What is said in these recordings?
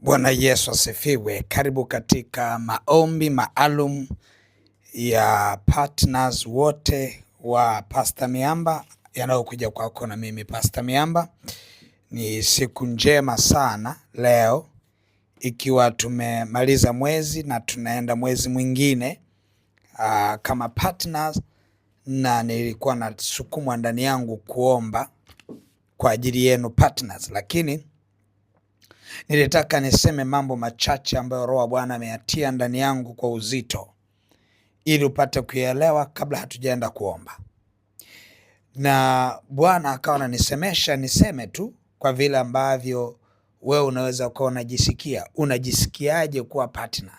Bwana Yesu asifiwe. Karibu katika maombi maalum ya partners wote wa Pastor Miamba yanayokuja kwako na mimi Pastor Miamba. Ni siku njema sana leo, ikiwa tumemaliza mwezi na tunaenda mwezi mwingine kama partners, na nilikuwa nasukumwa ndani yangu kuomba kwa ajili yenu partners, lakini nilitaka niseme mambo machache ambayo Roho wa Bwana ameyatia ndani yangu kwa uzito, ili upate kuelewa kabla hatujaenda kuomba. Na Bwana akawa ananisemesha niseme tu kwa vile ambavyo wewe unaweza kuwa unajisikiaje kuwa partner.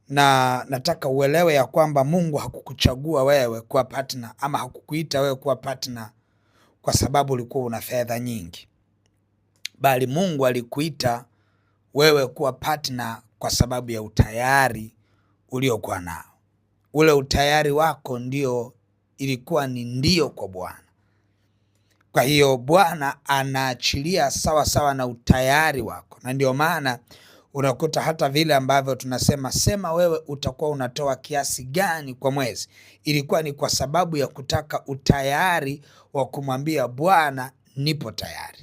Na nataka uelewe ya kwamba Mungu hakukuchagua wewe kuwa partner, ama hakukuita wewe kuwa partner kwa sababu ulikuwa una fedha nyingi, bali Mungu alikuita wewe kuwa partner kwa sababu ya utayari uliokuwa nao. Ule utayari wako ilikuwa ni ndio kwa Bwana. Kwa hiyo Bwana anaachilia sawa sawa na utayari wako, na ndio maana unakuta hata vile ambavyo tunasema wewe utakuwa unatoa kiasi gani kwa mwezi, ilikuwa ni kwa sababu ya kutaka utayari wa kumwambia Bwana, nipo tayari.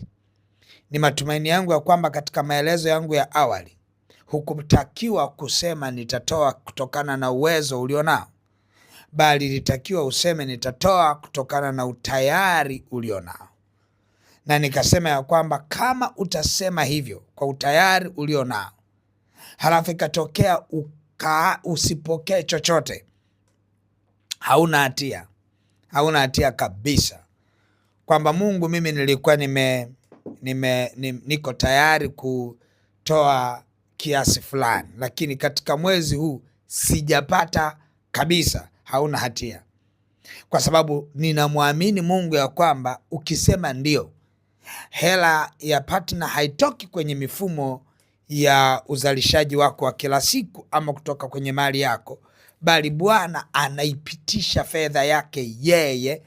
Ni matumaini yangu ya kwamba katika maelezo yangu ya awali hukutakiwa kusema nitatoa kutokana na uwezo ulionao, bali litakiwa useme nitatoa kutokana na utayari ulionao. Na nikasema ya kwamba kama utasema hivyo kwa utayari ulionao, halafu ikatokea usipokee chochote, hauna hatia kabisa, kwamba Mungu, mimi nilikuwa niko tayari kutoa kiasi fulani, lakini katika mwezi huu sijapata kabisa. Hauna hatia, kwa sababu ninamwamini Mungu ya kwamba ukisema ndio, hela ya partner haitoki kwenye mifumo ya uzalishaji wako wa kila siku ama kutoka kwenye mali yako, bali Bwana anaipitisha fedha yake yeye.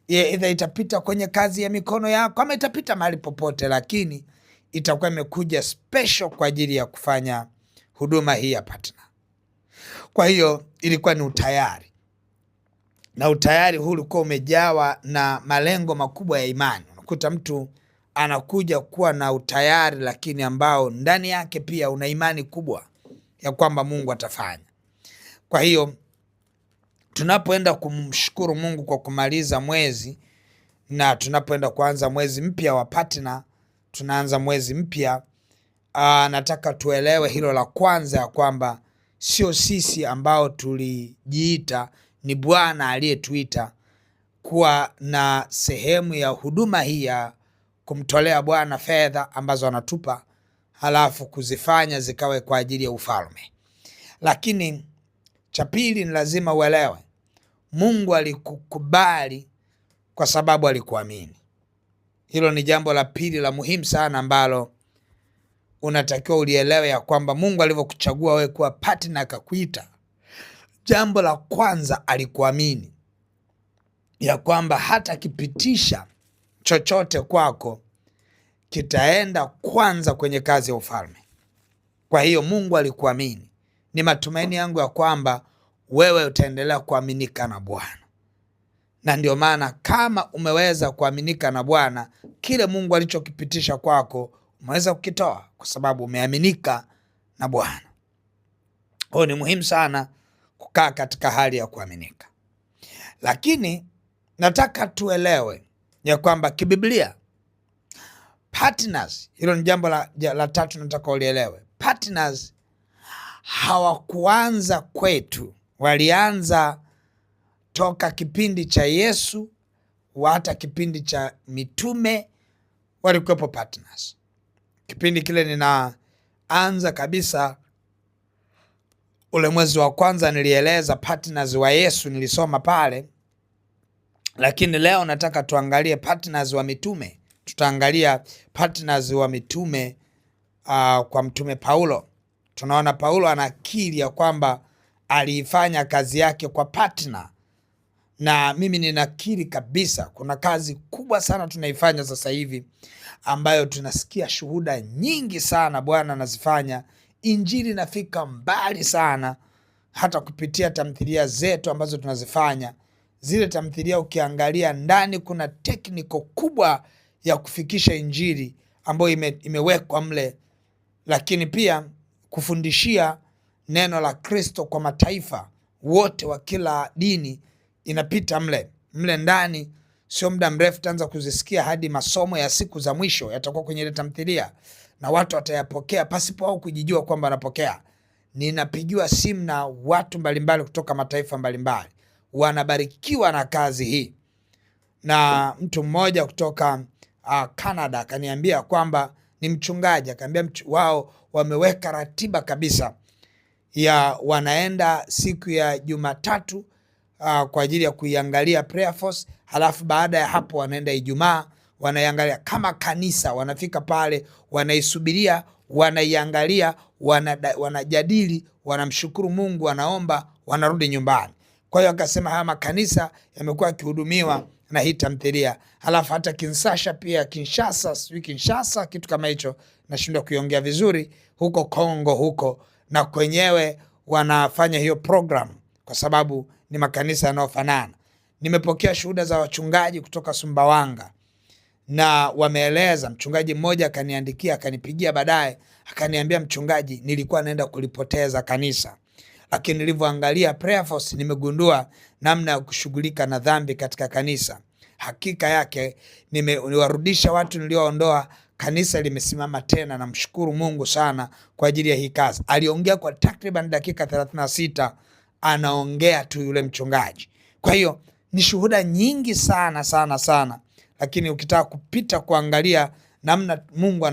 Either itapita kwenye kazi ya mikono yako ama itapita mahali popote, lakini itakuwa imekuja special kwa ajili ya kufanya huduma hii ya partner. Kwa hiyo ilikuwa ni utayari, na utayari huu ulikuwa umejawa na malengo makubwa ya imani. Unakuta mtu anakuja kuwa na utayari, lakini ambao ndani yake pia una imani kubwa ya kwamba Mungu atafanya. Kwa hiyo tunapoenda kumshukuru Mungu kwa kumaliza mwezi, na tunapoenda kuanza mwezi mpya wa partner, tunaanza mwezi mpya, nataka tuelewe hilo la kwanza, ya kwamba sio sisi ambao tulijiita, ni Bwana aliyetuita kuwa na sehemu ya huduma hii ya kumtolea Bwana fedha ambazo anatupa, halafu kuzifanya zikawe kwa ajili ya ufalme. Lakini cha pili, ni lazima uelewe Mungu alikukubali kwa sababu alikuamini. Hilo ni jambo la pili la muhimu sana ambalo unatakiwa ulielewe, ya kwamba Mungu alivyokuchagua wewe kuwa partner akakuita, jambo la kwanza alikuamini ya kwamba hata kipitisha chochote kwako kitaenda kwanza kwenye kazi ya ufalme. Kwa hiyo Mungu alikuamini. Ni matumaini yangu ya kwamba wewe utaendelea kuaminika na Bwana, na ndio maana kama umeweza kuaminika na Bwana, kile Mungu alichokipitisha kwako umeweza kukitoa kwa sababu umeaminika na Bwana. Hiyo ni muhimu sana kukaa katika hali ya kuaminika. Lakini nataka tuelewe ya kwamba kibiblia partners, hilo ni jambo la tatu nataka ulielewe. Partners hawakuanza kwetu, walianza toka kipindi cha Yesu, hata kipindi cha mitume walikuwepo partners. Kipindi kile ninaanza kabisa, ule mwezi wa kwanza nilieleza partners wa Yesu, nilisoma pale. Lakini leo nataka tuangalie partners wa mitume. Tutaangalia partners wa mitume kwa mtume Paulo. Tunaona Paulo anakiri ya kwamba aliifanya kazi yake kwa partner, na mimi ninakiri kabisa kuna kazi kubwa sana tunaifanya sasa hivi ambayo tunasikia shuhuda nyingi sana Bwana anazifanya. Injili inafika mbali sana, hata kupitia tamthilia zetu ambazo tunazifanya. Zile tamthilia ukiangalia ndani kuna tekniko kubwa ya kufikisha injili ambayo imewekwa mle, lakini pia kufundishia neno la Kristo kwa mataifa wote wa kila dini inapita mle ndani. Sio muda mrefu tutaanza kuzisikia hadi masomo ya siku za mwisho yatakuwa kwenye ile tamthilia, na watu watayapokea pasipo au kujijua kwamba wanapokea. Ninapigiwa simu na watu mbalimbali kutoka mataifa mbalimbali, wanabarikiwa na kazi hii. Na mtu mmoja kutoka Canada akaniambia kwamba ni mchungaji, akaniambia wao wameweka ratiba kabisa ya wanaenda siku ya Jumatatu kwa ajili ya kuiangalia Prayer Force, halafu baada ya hapo wanaenda Ijumaa wanaiangalia kama kanisa. Wanafika pale, wanaisubiria, wanaiangalia, wanajadili, wanamshukuru Mungu, wanaomba, wanarudi nyumbani. Kwa hiyo akasema haya makanisa yamekuwa yakihudumiwa na hii tamthilia. Halafu hata Kinshasa pia, Kinshasa kitu kama hicho, nashindwa kuiongea vizuri, huko Kongo huko, na kwenyewe wanafanya hiyo program kwa sababu ni makanisa yanayofanana. Nimepokea shuhuda za wachungaji kutoka Sumbawanga na wameeleza. Mchungaji mmoja akaniandikia, akanipigia baadaye, akaniambia, mchungaji, nilikuwa naenda kulipoteza kanisa, lakini nilivyoangalia Prayer Force nimegundua namna ya kushughulika na dhambi katika kanisa. Hakika yake niwarudisha watu nilioondoa, kanisa limesimama tena. Namshukuru Mungu sana kwa ajili ya hii kazi. Aliongea kwa takriban dakika 36, anaongea tu yule mchungaji. Kwa hiyo ni shuhuda nyingi sana sana sana, lakini ukitaka kupita kuangalia namna Mungu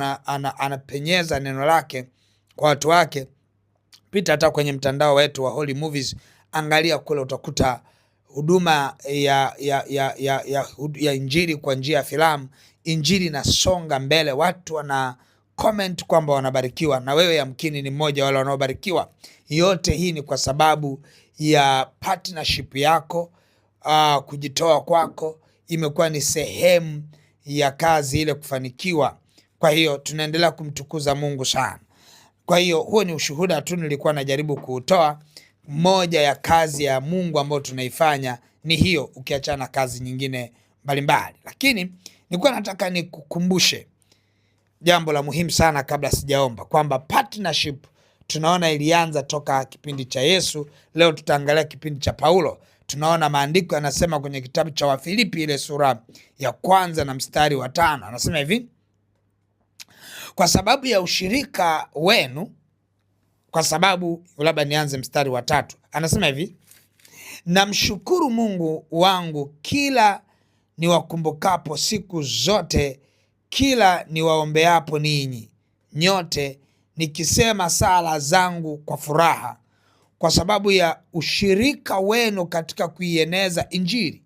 anapenyeza neno lake kwa watu wake, pita hata kwenye mtandao wetu wa Holy Movies, angalia kule, utakuta huduma ya injili kwa njia ya filamu. Injili inasonga mbele, watu wana comment kwamba wanabarikiwa, na wewe yamkini ni mmoja wale wanaobarikiwa. Yote hii ni kwa sababu ya partnership yako, kujitoa kwako imekuwa ni sehemu ya kazi ile kufanikiwa. Kwa hiyo tunaendelea kumtukuza Mungu sana. Kwa hiyo huo ni ushuhuda tu nilikuwa najaribu kuutoa. Moja ya kazi ya Mungu ambayo tunaifanya ni hiyo, ukiachana kazi nyingine mbalimbali. Lakini nilikuwa nataka nikukumbushe jambo la muhimu sana kabla sijaomba, kwamba partnership tunaona ilianza toka kipindi cha Yesu. Leo tutaangalia kipindi cha Paulo. Tunaona maandiko yanasema kwenye kitabu cha Wafilipi ile sura ya 1 na mstari wa 5, anasema hivi: kwa sababu ya ushirika wenu, kwa sababu, labda nianze mstari wa 3, anasema hivi: namshukuru Mungu wangu kila niwakumbukapo siku zote, kila niwaombeapo ninyi nyote, nikisema sala zangu kwa furaha, kwa sababu ya ushirika wenu katika kuieneza Injili,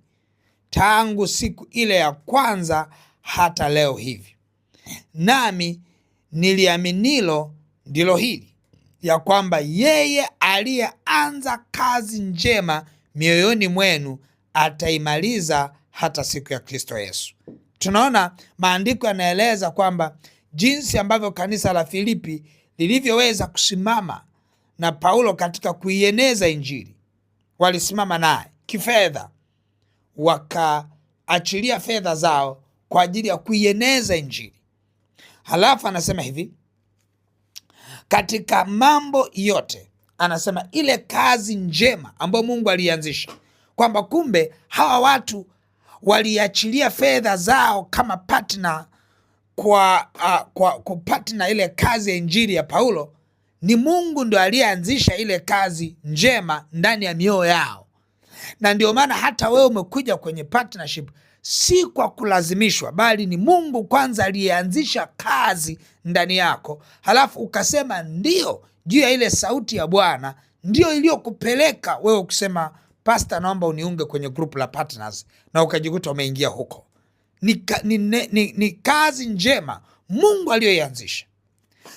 tangu siku ile ya kwanza hata leo hivi. Nami niliaminilo ndilo hili, ya kwamba yeye aliyeanza kazi njema mioyoni mwenu ataimaliza hata siku ya Kristo Yesu. Tunaona maandiko yanaeleza kwamba jinsi ambavyo kanisa la Filipi lilivyoweza kusimama na Paulo katika kuieneza Injili. Walisimama naye kifedha, wakaachilia fedha zao kwa ajili ya kuieneza Injili. Halafu anasema hivi, katika mambo yote, anasema ile kazi njema ambayo Mungu alianzisha, kwamba kumbe hawa watu waliachilia fedha zao kama partner kwa partner ile kazi ya Injili ya Paulo. Ni Mungu ndio aliyeanzisha ile kazi njema ndani ya mioyo yao. Na ndio maana hata wewe umekuja kwenye partnership si kwa kulazimishwa, bali ni Mungu kwanza aliyeanzisha kazi ndani yako, halafu ukasema ndio juu ya ile sauti ya Bwana ndio iliyokupeleka wewe kusema, pastor, naomba uniunge kwenye group la partners, na ukajikuta umeingia huko. Ni kazi njema Mungu aliyoianzisha.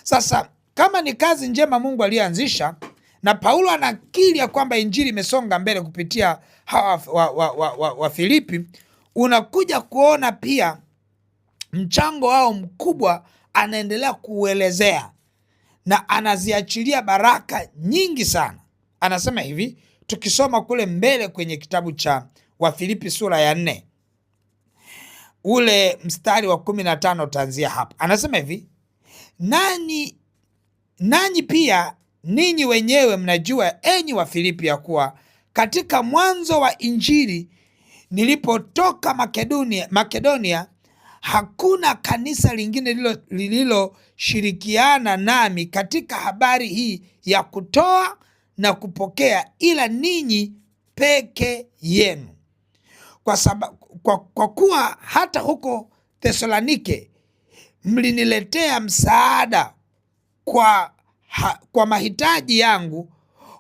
Sasa kama ni kazi njema Mungu aliyoanzisha, na Paulo anakiri ya kwamba Injili imesonga mbele kupitia hawa wa Filipi, unakuja kuona pia mchango wao mkubwa anaendelea kuuelezea na anaziachilia baraka nyingi sana. Anasema hivi, tukisoma kule mbele kwenye kitabu cha Wafilipi sura ya 4 ule mstari wa 15 utaanzia hapa. Anasema hivi, nanyi pia ninyi wenyewe mnajua, enyi Wafilipi, ya kuwa katika mwanzo wa Injili nilipotoka Makedonia hakuna kanisa lingine lililoshirikiana nami katika habari hii ya kutoa na kupokea, ila ninyi peke yenu. Kwa kuwa hata huko Thesalonike mliniletea msaada kwa mahitaji yangu,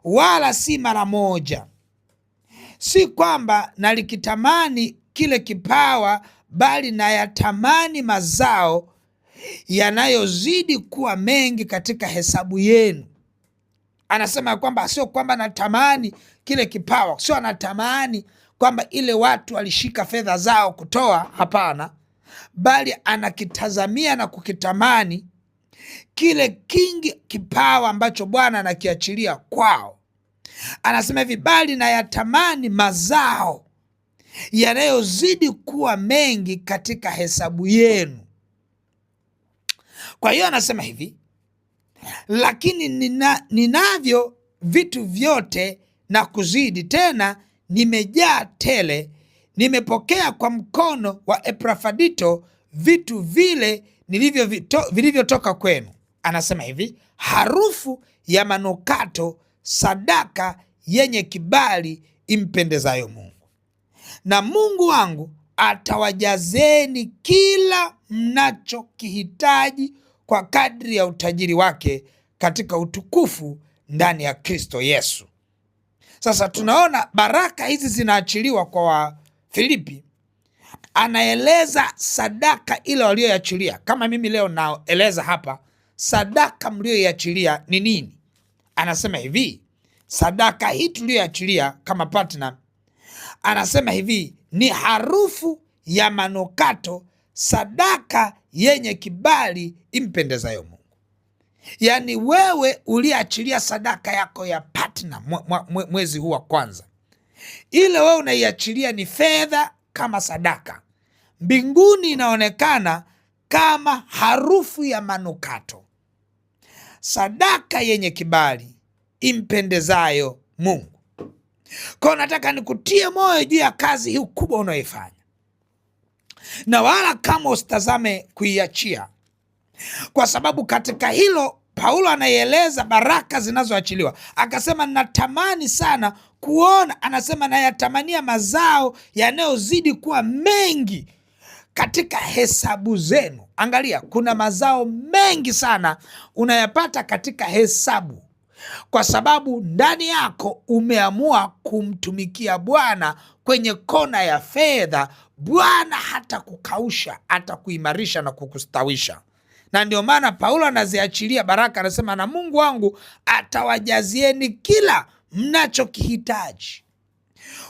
wala si mara moja. Si kwamba nalikitamani kile kipawa, bali nayatamani mazao yanayozidi kuwa mengi katika hesabu yenu. Anasema kwamba sio kwamba natamani kile kipawa, sio anatamani kwamba ile watu walishika fedha zao kutoa, hapana, bali anakitazamia na kukitamani kile kipawa ambacho Bwana anakiachilia kwao. Anasema hivi, bali nayatamani mazao yanayozidi kuwa mengi katika hesabu yenu. Kwa hiyo anasema hivi, lakini ninavyo vitu vyote na kuzidi, tena nimejaa tele, nimepokea kwa mkono wa Epafrodito vitu vile vilivyotoka kwenu. Anasema hivi, harufu ya manukato, sadaka yenye kibali impendezayo Mungu. Na Mungu wangu atawajazeni kila mnachokihitaji kwa kadri ya utajiri wake katika utukufu ndani ya Kristo Yesu. Sasa tunaona baraka hizi zinaachiliwa kwa Wafilipi. Anaeleza sadaka ile walioiachilia. Kama mimi leo naeleza hapa sadaka mlioiachilia ni nini. Anasema hivi, sadaka hii tulioiachilia kama partner, anasema hivi, ni harufu ya manukato, sadaka yenye kibali impendezayo Mungu. Yaani wewe uliachilia sadaka yako ya partner mwezi huu wa kwanza, ile wewe unaiachilia ni fedha kama sadaka. Mbinguni inaonekana kama harufu ya manukato, sadaka yenye kibali impendezayo Mungu. Kwa nataka nikutie moyo juu ya kazi hii kubwa unayoifanya, na wala kama usitazame kuiachia, kwa sababu katika hilo Paulo anaieleza baraka zinazoachiliwa. Akasema natamani sana kuona, anasema nayatamania mazao yanayozidi kuwa mengi katika hesabu zenu. Angalia, kuna mazao mengi sana unayapata katika hesabu, kwa sababu ndani yako umeamua kumtumikia Bwana kwenye kona ya fedha. Bwana hata kukausha, hata kuimarisha na kukustawisha. Na ndio maana Paulo anaziachilia baraka, anasema na Mungu wangu atawajazieni kila mnachokihitaji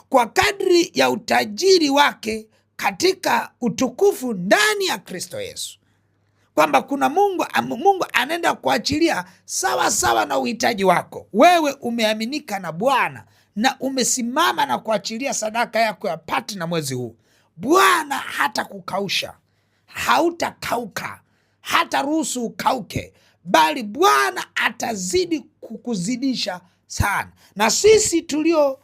kwa kadri ya utajiri wake katika utukufu ndani ya Kristo Yesu. Kwamba kuna Mungu anaenda kuachilia sawa sawa na uhitaji wako. Wewe umeaminika na Bwana na umesimama na kuachilia sadaka yako ya partner mwezi huu. Bwana hata kukausha, hautakauka, hata ruhusu ukauke, bali Bwana atazidi kukuzidisha sana. Na sisi tulio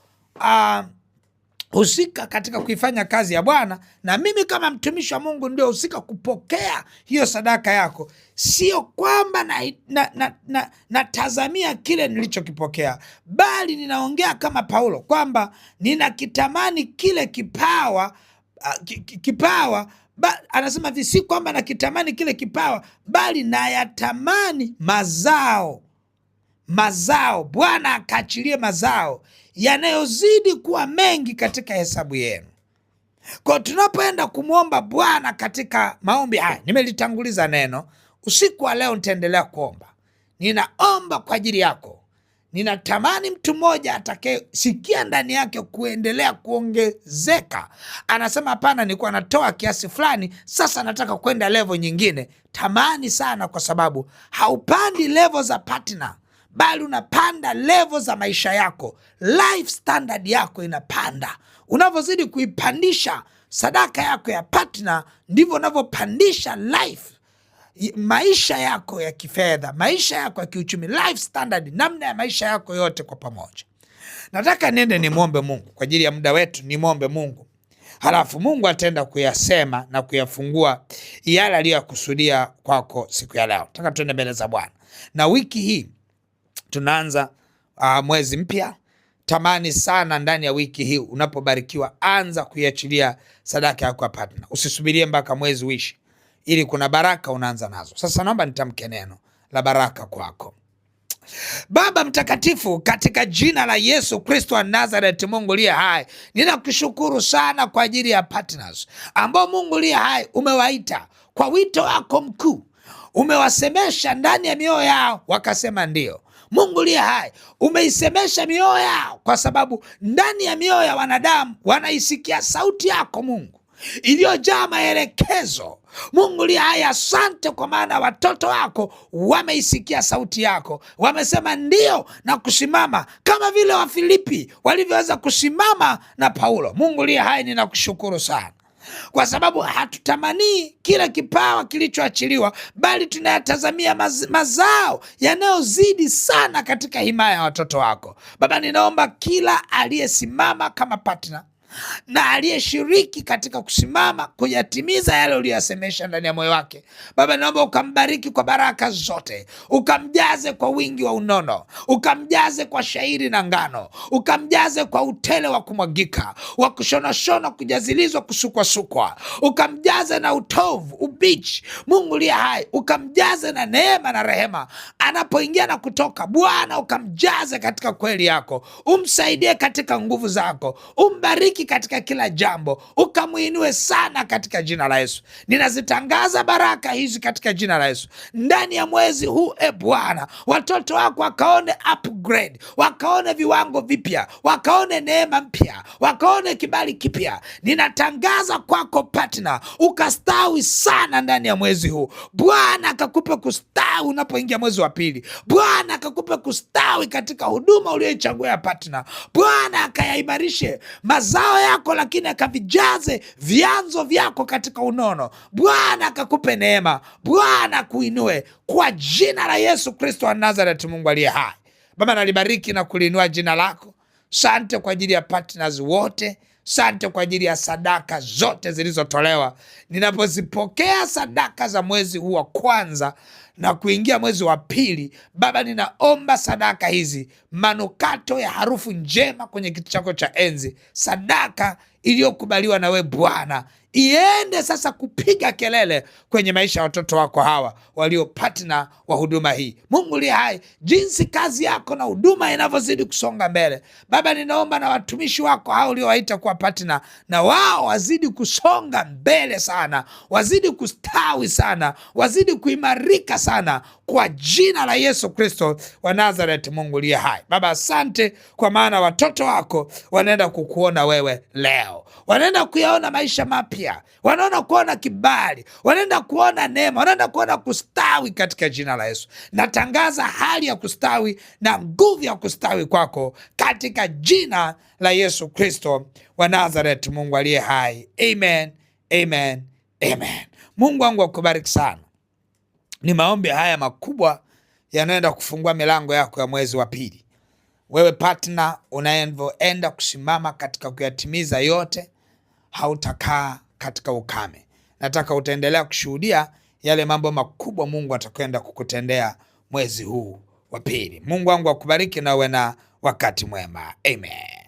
husika katika kuifanya kazi ya Bwana, na mimi kama mtumishi wa Mungu ndio husika kupokea hiyo sadaka yako. Sio kwamba natazamia kile nilichokipokea, bali ninaongea kama Paulo kwamba ninakitamani kile kipawa. Anasema hivi, si kwamba nakitamani kile kipawa, bali nayatamani mazao. Bwana akaachilie mazao yanayozidi kuwa mengi katika hesabu yenu. Kwa tunapoenda kumwomba Bwana katika maombi haya, nimelitanguliza neno, usiku wa leo nitaendelea kuomba. Ninaomba kwa ajili yako, ninatamani mtu mmoja atakayesikia ndani yake kuendelea kuongezeka. Anasema hapana, nilikuwa natoa kiasi fulani, sasa nataka kwenda level nyingine. Tamani sana, kwa sababu haupandi level za partner, bali unapanda level za maisha yako. Life standard yako inapanda. Unavyozidi kuipandisha sadaka yako ya partner, ndivyo unavyopandisha maisha yako ya kifedha, maisha yako ya kiuchumi, life standard, namna ya maisha yako yote kwa pamoja. Nataka niende nimwombe Mungu kwa ajili ya muda wetu, nimwombe Mungu, halafu Mungu ataenda kuyasema na kuyafungua yale aliyokusudia kwako siku ya leo. Nataka tuende mbele za Bwana, na wiki hii tunaanza mwezi mpya. Tamani sana ndani ya wiki hii unapobarikiwa, anza kuiachilia sadaka yako ya partner. Usisubirie mpaka mwezi uishi, ili kuna baraka unaanza nazo. Sasa naomba nitamke neno la baraka kwako. Baba mtakatifu, katika jina la Yesu Kristo wa Nazareth, Mungu liye hai, ninakushukuru sana kwa ajili ya partners ambao Mungu liye hai umewaita kwa wito wako mkuu. Umewasemesha ndani ya mioyo yao wakasema ndio. Mungu liye hai, umeisemesha mioyo yao, kwa sababu ndani ya mioyo ya wanadamu wanaisikia sauti yako Mungu iliyojaa maelekezo. Mungu liye hai, asante kwa maana watoto wako wameisikia sauti yako, wamesema ndio na kusimama kama vile Wafilipi walivyoweza kusimama na Paulo. Mungu liye hai, ninakushukuru sana kwa sababu hatutamanii kile kipawa kilichoachiliwa, bali tunayatazamia mazao yanayozidi sana katika himaya ya watoto wako. Baba, ninaomba kila aliyesimama kama partner na aliyeshiriki katika kusimama kuyatimiza yale uliyoyasemesha ndani ya moyo wake, Baba, naomba ukambariki kwa baraka zote, ukamjaze kwa wingi wa unono, ukamjaze kwa shairi na ngano, ukamjaze kwa utele wa kumwagika, wa kushonashona, kujazilizwa, kusukwasukwa, ukamjaze na utovu, ubichi. Mungu liye hai, ukamjaze na neema na rehema anapoingia na kutoka. Bwana, ukamjaze katika kweli yako, umsaidie katika nguvu zako, umbariki katika kila jambo, ukamuinue sana katika jina la Yesu. Ninazitangaza baraka hizi katika jina la Yesu ndani ya mwezi huu. Bwana, watoto wako wakaone upgrade, wakaone viwango vipya, wakaone neema mpya, wakaone kibali kipya. Ninatangaza kwako partner, ukastawi sana ndani ya mwezi huu. Bwana akakupe kustawi unapoingia mwezi wa pili. Bwana akakupe kustawi katika huduma uliyoichagua ya partner. Bwana akayaimarishe mazao yako, lakini akavijaze vyanzo vyako katika unono. Bwana akakupe neema, Bwana kuinue kwa jina la Yesu Kristo wa Nazareth, Mungu aliye hai. Baba, nalibariki na kuliinua jina lako. Sante kwa ajili ya partners wote. Sante kwa ajili ya sadaka zote zilizotolewa. Ninapozipokea sadaka za mwezi huu wa kwanza na kuingia mwezi wa pili, Baba, ninaomba sadaka hizi, manukato ya harufu njema kwenye kiti chako cha enzi, sadaka iliyokubaliwa na we Bwana, iende sasa kupiga kelele kwenye maisha ya watoto wako hawa walio partner wa huduma hii. Mungu liye hai, jinsi kazi yako na huduma inavyozidi kusonga mbele, Baba, ninaomba na watumishi wako hao uliowaita kuwa partner, na wao wazidi kusonga mbele sana, wazidi kustawi sana, wazidi kuimarika sana kwa jina la Yesu Kristo wa Nazareth, Mungu liye hai. Baba, asante kwa maana watoto wako wanaenda kukuona wewe leo, wanaenda kuyaona maisha mapya, wanaenda kuona kibali, wanaenda kuona neema, wanaenda kuona kustawi katika jina la Yesu. Natangaza hali ya kustawi na nguvu ya kustawi kwako katika jina la Yesu Kristo wa Nazareth, Mungu aliye hai. Amen, amen, amen. Mungu wangu akubariki sana. Ni maombi haya makubwa yanaenda kufungua milango yako ya mwezi wa pili. Wewe partner unaenda kusimama katika kuyatimiza yote, hautakaa katika ukame. Nataka utaendelea kushuhudia yale mambo makubwa Mungu atakwenda kukutendea mwezi huu wa pili. Mungu wangu akubariki na uwe na wakati mwema. Amen.